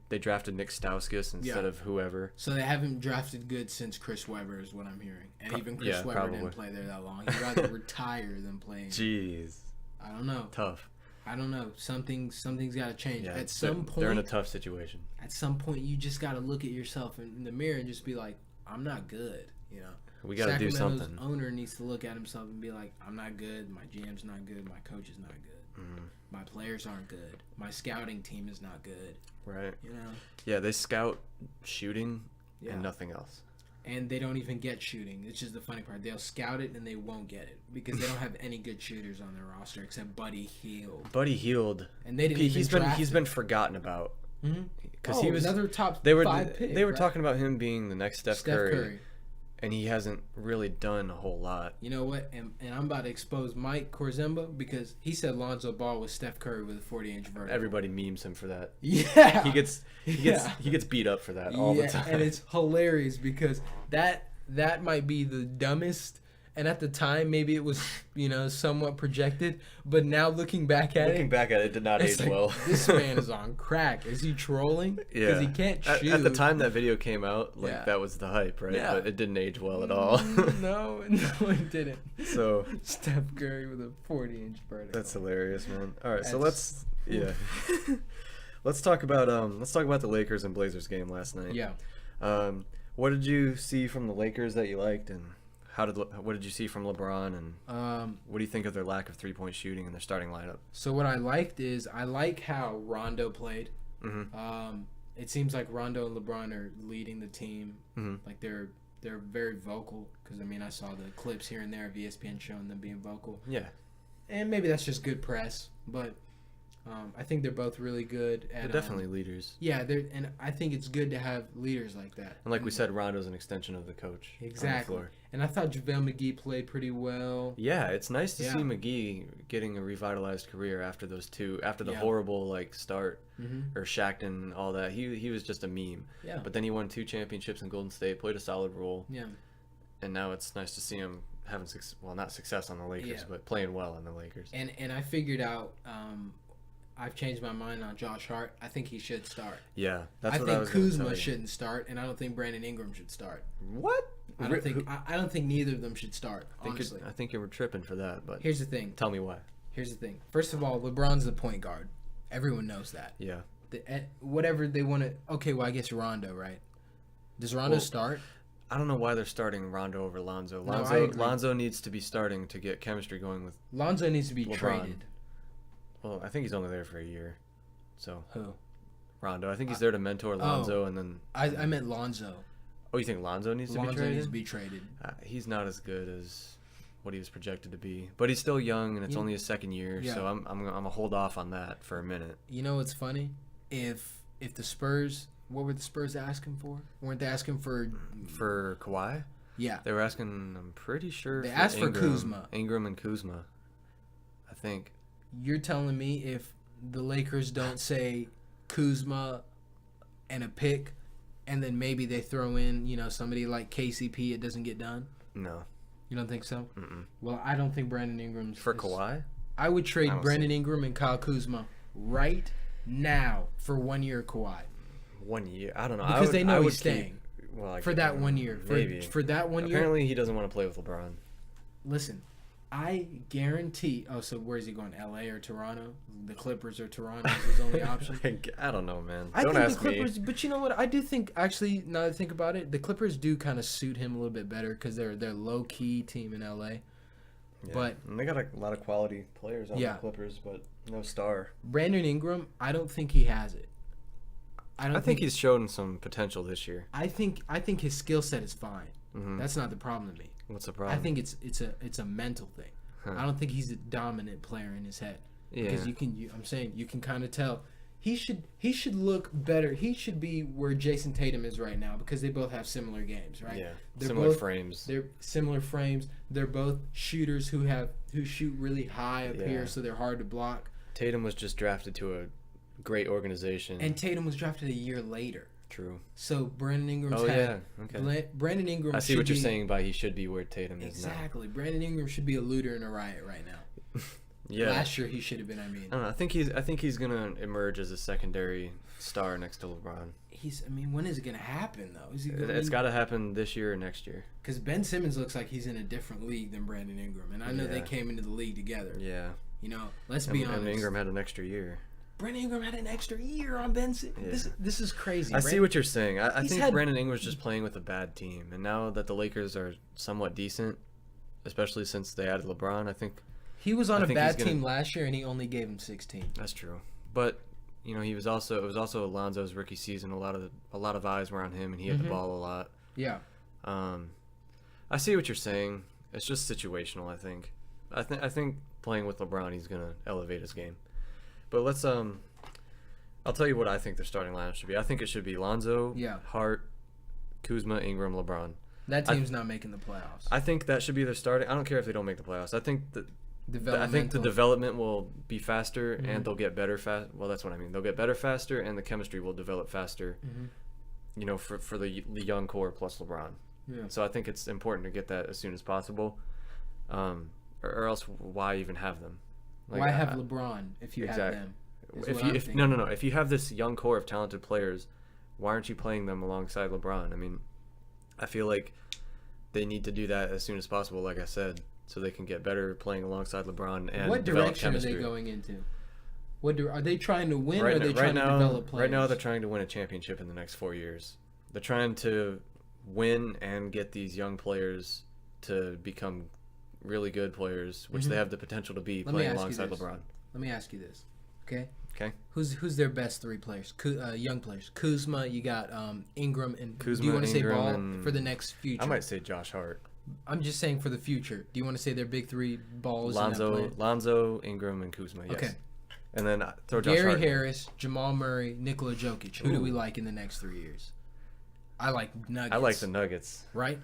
They drafted Nick Stauskas instead of whoever. So they haven't drafted good since Chris Webber is what I'm hearing. And even Chris Webber didn't play there that long. He'd rather retire than play. Jeez. I don't know. Tough. I don't know. Something's got to change. Yeah, at some point, they're in a tough situation. At some point, you just got to look at yourself in the mirror and just be like, I'm not good. You know. We got to do something. Sacramento's owner needs to look at himself and be like, I'm not good. My GM's not good. My coach is not good. My players aren't good. My scouting team is not good. Right. You know? Yeah, they scout shooting and nothing else. And they don't even get shooting. It's just the funny part. They'll scout it and they won't get it because they don't have any good shooters on their roster except Buddy Hield. And they didn't he's been forgotten about. Because he was another top 5 pick. They were talking about him being the next Steph Curry. And he hasn't really done a whole lot. You know what? And I'm about to expose Mike Korzemba because he said Lonzo Ball was Steph Curry with a 40-inch vertical. Everybody memes him for that. Yeah. He gets beat up for that all the time. And it's hilarious because that might be the dumbest. And at the time, maybe it was, somewhat projected. But now looking back at it did not age well. This man is on crack. Is he trolling? Because he can't shoot. At the time that video came out, that was the hype, right? Yeah. But it didn't age well at all. No, it didn't. So Steph Curry with a 40-inch vertical. That's hilarious, man. All right, so let's talk about the Lakers and Blazers game last night. Yeah. What did you see from the Lakers that you liked, and what did you see from LeBron, and what do you think of their lack of three-point shooting in their starting lineup? So what I liked is I like how Rondo played. It seems like Rondo and LeBron are leading the team. Like they're very vocal because I saw the clips here and there of ESPN showing them being vocal. Yeah, and maybe that's just good press, but I think they're both really good. They're definitely leaders. Yeah, and I think it's good to have leaders like that. And like we said, Rondo's an extension of the coach. Exactly. On the floor. And I thought JaVale McGee played pretty well. Yeah, it's nice to see McGee getting a revitalized career after the horrible start or Shaq and all that. He was just a meme. Yeah. But then he won 2 championships in Golden State, played a solid role. Yeah. And now it's nice to see him having not success on the Lakers, but playing well on the Lakers. And I figured out. I've changed my mind on Josh Hart. I think he should start. Yeah, that's what I I was think Kuzma shouldn't start, and I don't think Brandon Ingram should start. What? I don't think neither of them should start. Honestly, I think you were tripping for that. But here's the thing. Tell me why. Here's the thing. First of all, LeBron's the point guard. Everyone knows that. Yeah. Whatever they want to. Okay, well I guess Rondo, right? Does Rondo start? I don't know why they're starting Rondo over Lonzo. Lonzo needs to be starting to get chemistry going with. Lonzo needs to be LeBron. traded. Well, I think he's only there for a year. So who? Rondo. I think he's there to mentor Lonzo, and then. I meant Lonzo. Oh, you think Lonzo needs to be traded? Lonzo needs to be traded. He's not as good as what he was projected to be, but he's still young, and it's only his second year. Yeah. So I'm gonna hold off on that for a minute. You know what's funny? If the Spurs, what were the Spurs asking for? Weren't they asking for Kawhi? Yeah. They were asking. I'm pretty sure they asked for Kuzma. Ingram and Kuzma. I think. You're telling me if the Lakers don't say Kuzma and a pick, and then maybe they throw in, somebody like KCP, it doesn't get done? No. You don't think so? Mm-mm. Well, I don't think Brandon Ingram's... For Kawhi? I would trade Brandon Ingram and Kyle Kuzma right now for 1 year Kawhi. 1 year? I don't know. Because they know he's staying. For that 1 year. Maybe. For that 1 year. Apparently he doesn't want to play with LeBron. Listen. I guarantee. Oh, so where is he going? LA or Toronto? The Clippers or Toronto is his only option. I don't know, man. Don't ask me. But you know what? I do think, actually, now that I think about it, the Clippers do kind of suit him a little bit better because they're low key team in LA. Yeah. And they got a lot of quality players on the Clippers, but No star. Brandon Ingram, I don't think he has it. I think he's shown some potential this year. I think his skill set is fine. Mm-hmm. That's not the problem to me. What's the problem? I think it's a mental thing. Huh. I don't think he's a dominant player in his head. Yeah. Because you can kind of tell he should look better. He should be where Jason Tatum is right now because they both have similar games, right? Yeah. Similar frames. They're similar frames. They're both shooters who shoot really high up here, so they're hard to block. Tatum was just drafted to a great organization. And Tatum was drafted a year later. True. So Brandon Ingram's Brandon Ingram. I see what you're saying by he should be where Tatum is now. Exactly. Brandon Ingram should be a looter and a riot right now. Yeah. Last year he should have been. I don't know. I think he's gonna emerge as a secondary star next to LeBron. When is it gonna happen though? It's got to happen this year or next year. Because Ben Simmons looks like he's in a different league than Brandon Ingram, and I know they came into the league together. Yeah. Let's be honest. And Ingram had an extra year. Brandon Ingram had an extra year on Ben Simmons. This is crazy. I see what you're saying. I think Brandon Ingram's just playing with a bad team. And now that the Lakers are somewhat decent, especially since they added LeBron, I think... He was on a bad team last year, and he only gave him 16. That's true. But, it was also Alonzo's rookie season. A lot of eyes were on him, and he had the ball a lot. Yeah. I see what you're saying. It's just situational, I think. I think playing with LeBron, he's going to elevate his game. But let's I'll tell you what I think their starting lineup should be. I think it should be Lonzo, Hart, Kuzma, Ingram, LeBron. That team's not making the playoffs. I think that should be their starting. I don't care if they don't make the playoffs. I think the development will be faster and they'll get better fast. Well, that's what I mean. They'll get better faster and the chemistry will develop faster. For the young core plus LeBron. Yeah. So I think it's important to get that as soon as possible. Or else why even have them? Why have LeBron if you have them? If you have this young core of talented players, why aren't you playing them alongside LeBron? I feel like they need to do that as soon as possible, like I said, so they can get better playing alongside LeBron and what direction chemistry. Are they going into? Are they trying to win or are they trying to develop players? Right now they're trying to win a championship in the next 4 years. They're trying to win and get these young players to become really good players, which they have the potential to be playing alongside LeBron. Let me ask you this, okay? Okay. Who's their best three players? Young players. Kuzma, you got Ingram, and Kuzma, do you want to say ball and for the next future? I might say Josh Hart. I'm just saying for the future. Do you want to say their big three balls? Lonzo, Ingram, and Kuzma. Yes. Okay. And then throw Josh Gary Hart Harris, Jamal Murray, Nikola Jokic. Who do we like in the next 3 years? I like Nuggets. I like the Nuggets. Right?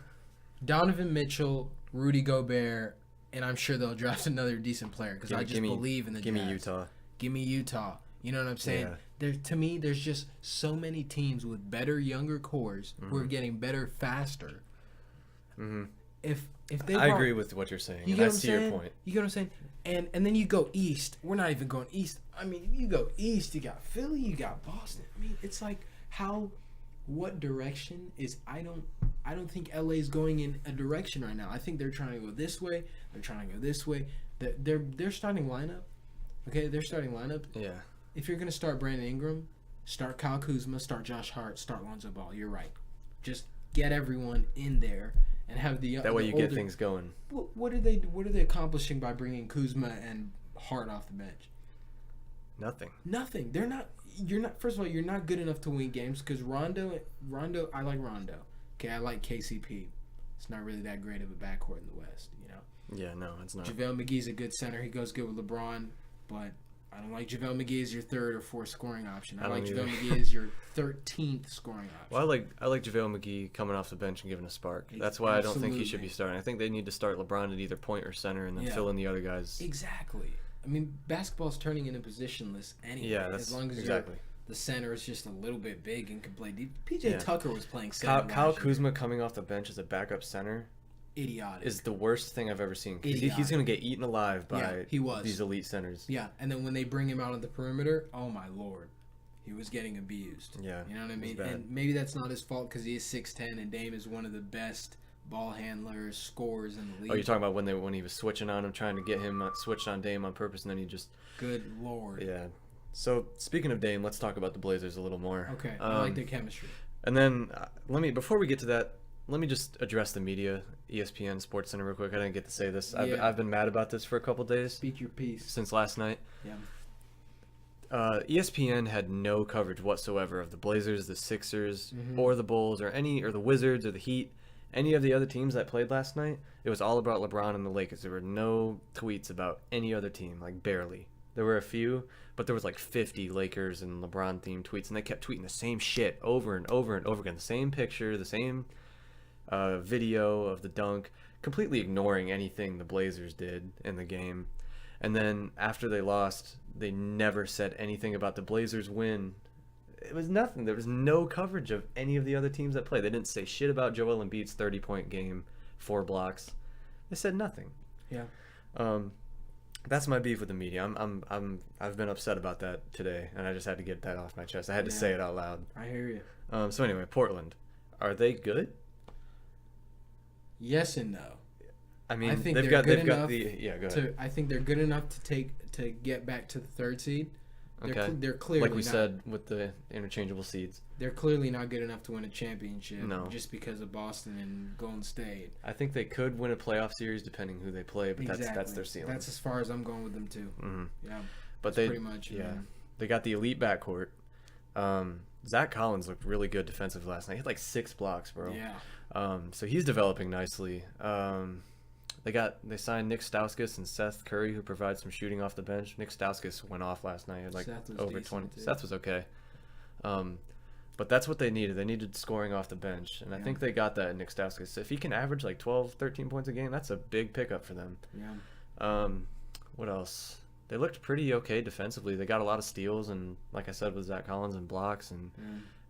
Donovan Mitchell, Rudy Gobert, and I'm sure they'll draft another decent player because I just believe in the Jazz. Give me Utah. You know what I'm saying? Yeah. To me, there's just so many teams with better younger cores who are getting better faster. Mm-hmm. If they I agree with what you're saying. I see your point. You get what I'm saying? And then you go east. We're not even going east. You go east. You got Philly. You got Boston. It's like what direction is? I don't think LA is going in a direction right now. I think they're trying to go this way. They're trying to go this way. Their starting lineup. Okay, their starting lineup. Yeah. If you're gonna start Brandon Ingram, start Kyle Kuzma, start Josh Hart, start Lonzo Ball. You're right. Just get everyone in there and have that way you get things going. What are they accomplishing by bringing Kuzma and Hart off the bench? Nothing. They're not. You're not. First of all, you're not good enough to win games because Rondo. I like Rondo. Okay, I like KCP. It's not really that great of a backcourt in the West, Yeah, no, it's not. JaVale McGee's a good center. He goes good with LeBron, but I don't like JaVale McGee as your third or fourth scoring option. I like JaVale McGee as your 13th scoring option. Well, I like JaVale McGee coming off the bench and giving a spark. That's why I don't think he should be starting. I think they need to start LeBron at either point or center and then fill in the other guys. Exactly. Basketball's turning into positionless anyway. Yeah, that's as long as exactly. The center is just a little bit big and can play deep. PJ Tucker was playing center. Kyle Kuzma coming off the bench as a backup center. Idiotic. Is the worst thing I've ever seen. He's going to get eaten alive by these elite centers. Yeah, and then when they bring him out on the perimeter, oh my Lord. He was getting abused. Yeah. You know what I mean? And maybe that's not his fault because he is 6'10", and Dame is one of the best ball handlers, scorers in the league. Oh, you're talking about when he was switching on him, trying to get him switched on Dame on purpose, and then he just... Good Lord. Yeah. So, speaking of Dame, let's talk about the Blazers a little more. Okay, I like their chemistry. And then, before we get to that, let me just address the media, ESPN, Sports Center real quick. I didn't get to say this. I've been mad about this for a couple days. Speak your piece. Since last night. Yeah. ESPN had no coverage whatsoever of the Blazers, the Sixers, or the Bulls, or the Wizards, or the Heat, any of the other teams that played last night. It was all about LeBron and the Lakers. There were no tweets about any other team, like barely. There were a few, but there was like 50 Lakers and LeBron themed tweets, and they kept tweeting the same shit over and over and over again. The same picture, the same video of the dunk, completely ignoring anything the Blazers did in the game. And then after they lost, they never said anything about the Blazers win. It was nothing. There was no coverage of any of the other teams that played. They didn't say shit about Joel Embiid's 30-point game, 4 blocks. They said nothing. Yeah. That's my beef with the media. I've been upset about that today, and I just had to get that off my chest. I had to say it out loud. I hear you. So anyway, Portland, are they good? Yes and no. I mean, I think they've got the go ahead. I think they're good enough to get back to the 3rd seed. They're clearly like we said with the interchangeable seeds. They're clearly not good enough to win a championship. No. Just because of Boston and Golden State. I think they could win a playoff series depending who they play, but that's their ceiling. That's as far as I'm going with them too. Mm-hmm. Yeah, but pretty much. Yeah, they got the elite backcourt. Zach Collins looked really good defensive last night. He had like 6 blocks, bro. Yeah. So he's developing nicely. They signed Nick Stauskas and Seth Curry, who provide some shooting off the bench. Nick Stauskas went off last night, had like over 20. Too. Seth was okay. But that's what they needed. They needed scoring off the bench, and I think they got that in Nick Stauskas. If he can average like 12, 13 points a game, that's a big pickup for them. Yeah. What else? They looked pretty okay defensively. They got a lot of steals, and like I said, with Zach Collins and blocks, and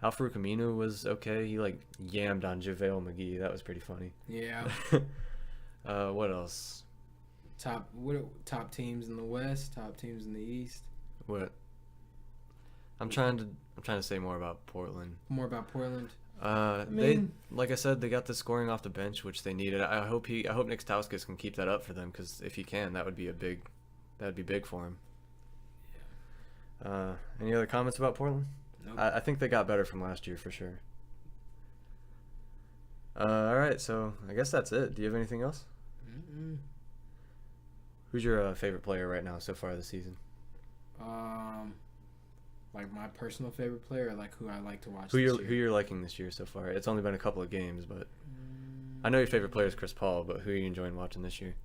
Al-Farouq Aminu was okay. He like yammed on JaVale McGee. That was pretty funny. Yeah. What else? Top teams in the West, top teams in the East. What? I'm trying to say more about Portland. More about Portland. They, like I said, they got the scoring off the bench, which they needed. I hope Nick Stauskas can keep that up for them, because if he can, that would be big for him. Yeah. Any other comments about Portland? Nope. I think they got better from last year for sure. All right, so I guess that's it. Do you have anything else? Mm-mm. Who's your favorite player right now so far this season? Like my personal favorite player, or like who I like to watch. Who you're liking this year so far? It's only been a couple of games, but I know your favorite player is Chris Paul. But who are you enjoying watching this year?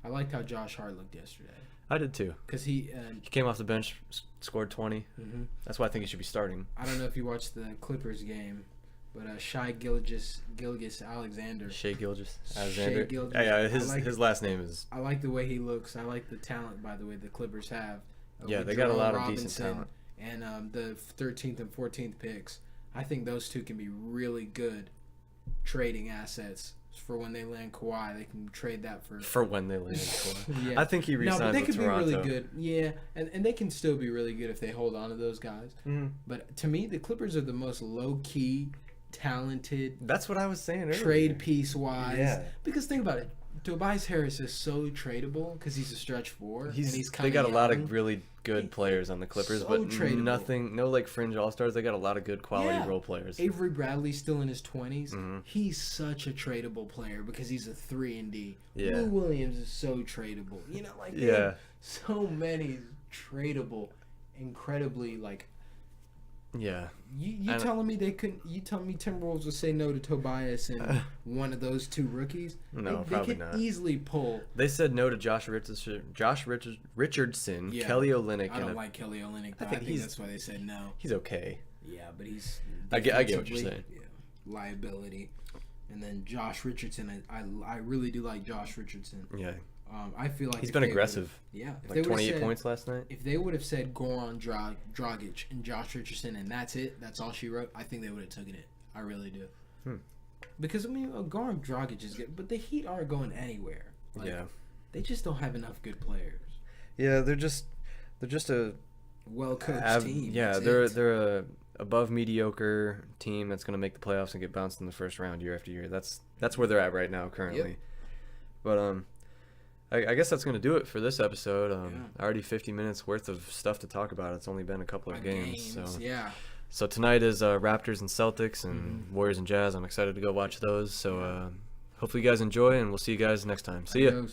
I liked how Josh Hart looked yesterday. I did too. Cause he came off the bench, scored 20. Mm-hmm. That's why I think he should be starting. I don't know if you watched the Clippers game, but Shai Gilgeous-Alexander. Shai Gilgeous-Alexander. Yeah, his last name is. I like the way he looks. I like the talent, by the way, the Clippers have. Yeah, they got a lot of decent talent. And the 13th and 14th picks. I think those two can be really good trading assets for when they land Kawhi. They can trade that for when they land Kawhi. Yeah. I think he re-signs with Toronto. No, but they could be really good. Yeah, and they can still be really good if they hold on to those guys. Mm-hmm. But to me, the Clippers are the most low-key, talented. That's what I was saying earlier. Trade piece-wise. Yeah. Because think about it. Tobias Harris is so tradable because he's a stretch 4. And he's kind of They got a lot of really good players on the Clippers, so but tradable. no like fringe all-stars. They got a lot of good quality role players. Avery Bradley's still in his 20s. Mm-hmm. He's such a tradable player because he's a 3-and-D. Yeah. Lou Williams is so tradable. So many tradable, incredibly Yeah. You telling me they couldn't? You telling me Timberwolves would say no to Tobias and one of those 2 rookies? No, they probably could not. Easily pull. They said no to Josh Richardson, yeah. Kelly Olynyk. I don't like Kelly Olynyk. I think that's why they said no. He's okay. Yeah, but he's. I get what you're saying. Yeah, liability, and then Josh Richardson. I really do like Josh Richardson. Yeah. I feel like he's been aggressive. Yeah, if like 28 points last night. If they would have said Goran Dragic and Josh Richardson and that's it, that's all she wrote, I think they would have taken it. I really do. Because Goran Dragic is good, but the Heat aren't going anywhere. They just don't have enough good players. Yeah, they're just a well-coached team. Yeah, they're a above mediocre team that's going to make the playoffs and get bounced in the first round year after year. That's where they're at right now currently. Yep. But I guess that's going to do it for this episode. Already 50 minutes worth of stuff to talk about. It's only been a couple of games. So yeah. So tonight is Raptors and Celtics and Warriors and Jazz. I'm excited to go watch those. So hopefully you guys enjoy, and we'll see you guys next time. See ya.